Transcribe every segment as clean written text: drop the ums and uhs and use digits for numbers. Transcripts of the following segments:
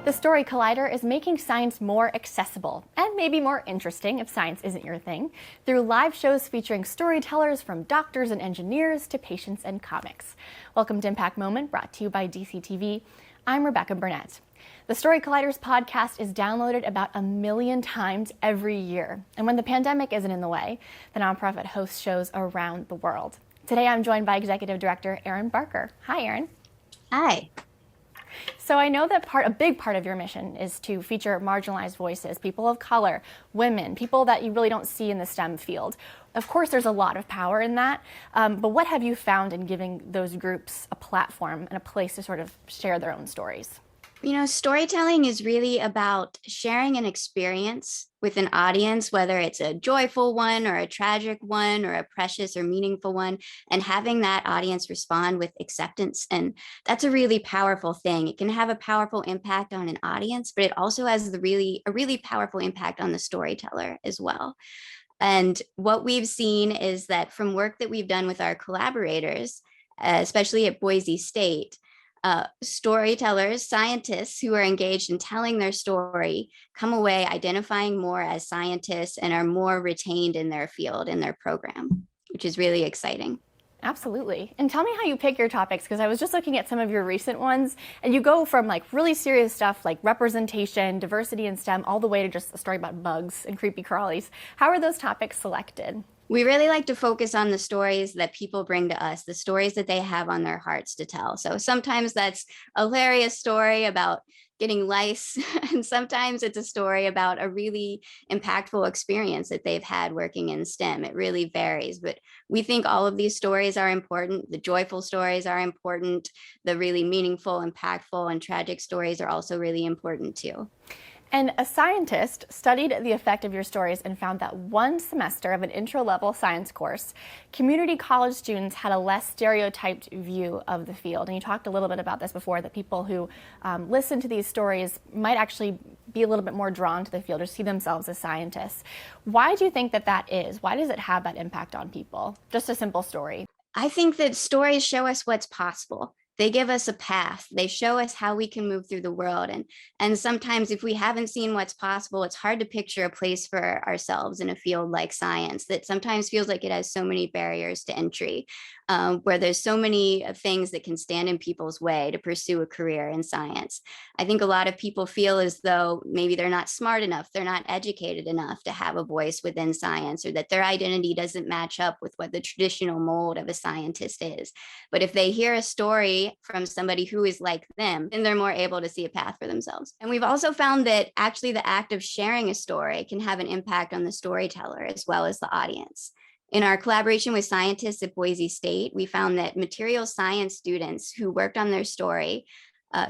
The Story Collider is making science more accessible and maybe more interesting if science isn't your thing, through live shows featuring storytellers from doctors and engineers to patients and comics. Welcome to Impact Moment, brought to you by DCTV. I'm Rebecca Burnett. The Story Collider's podcast is downloaded about 1 million times every year. And when the pandemic isn't in the way, the nonprofit hosts shows around the world. Today I'm joined by Executive Director Erin Barker. Hi, Erin. Hi. So I know that a big part of your mission is to feature marginalized voices, people of color, women, people that you really don't see in the STEM field. Of course, there's a lot of power in that, but what have you found in giving those groups a platform and a place to sort of share their own stories? You know, storytelling is really about sharing an experience with an audience, whether it's a joyful one or a tragic one or a precious or meaningful one, and having that audience respond with acceptance. And that's a really powerful thing. It can have a powerful impact on an audience, but it also has a really powerful impact on the storyteller as well. And what we've seen is that from work that we've done with our collaborators, especially at Boise State, storytellers, scientists who are engaged in telling their story come away identifying more as scientists and are more retained in their field, in their program, which is really exciting. Absolutely. And tell me how you pick your topics, because I was just looking at some of your recent ones, and you go from like really serious stuff like representation, diversity in STEM, all the way to just a story about bugs and creepy crawlies. How are those topics selected? We really like to focus on the stories that people bring to us, the stories that they have on their hearts to tell. So sometimes that's a hilarious story about getting lice, and sometimes it's a story about a really impactful experience that they've had working in STEM. It really varies, but we think all of these stories are important. The joyful stories are important. The really meaningful, impactful, and tragic stories are also really important too. And a scientist studied the effect of your stories and found that one semester of an intro-level science course, community college students had a less stereotyped view of the field. And you talked a little bit about this before, that people who listen to these stories might actually be a little bit more drawn to the field or see themselves as scientists. Why do you think that that is? Why does it have that impact on people? Just a simple story. I think that stories show us what's possible. They give us a path. They show us how we can move through the world. And sometimes if we haven't seen what's possible, it's hard to picture a place for ourselves in a field like science that sometimes feels like it has so many barriers to entry, where there's so many things that can stand in people's way to pursue a career in science. I think a lot of people feel as though maybe they're not smart enough, they're not educated enough to have a voice within science, or that their identity doesn't match up with what the traditional mold of a scientist is. But if they hear a story from somebody who is like them, then they're more able to see a path for themselves. And we've also found that actually the act of sharing a story can have an impact on the storyteller as well as the audience. In our collaboration with scientists at Boise State, we found that material science students who worked on their story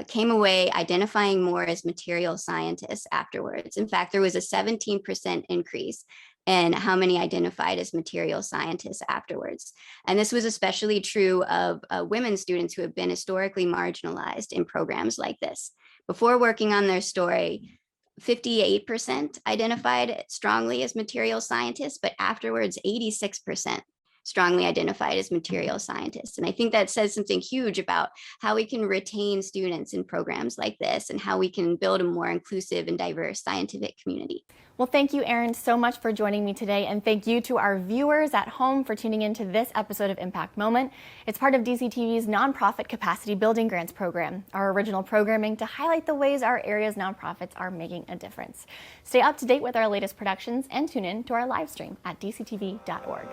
came away identifying more as material scientists afterwards. In fact, there was a 17% increase in how many identified as material scientists afterwards. And this was especially true of women students who have been historically marginalized in programs like this. Before working on their story, 58% identified strongly as material scientists, but afterwards, 86% strongly identified as material scientists. And I think that says something huge about how we can retain students in programs like this and how we can build a more inclusive and diverse scientific community. Well, thank you, Erin, so much for joining me today. And thank you to our viewers at home for tuning into this episode of Impact Moment. It's part of DCTV's nonprofit capacity building grants program, our original programming to highlight the ways our area's nonprofits are making a difference. Stay up to date with our latest productions and tune in to our live stream at dctv.org.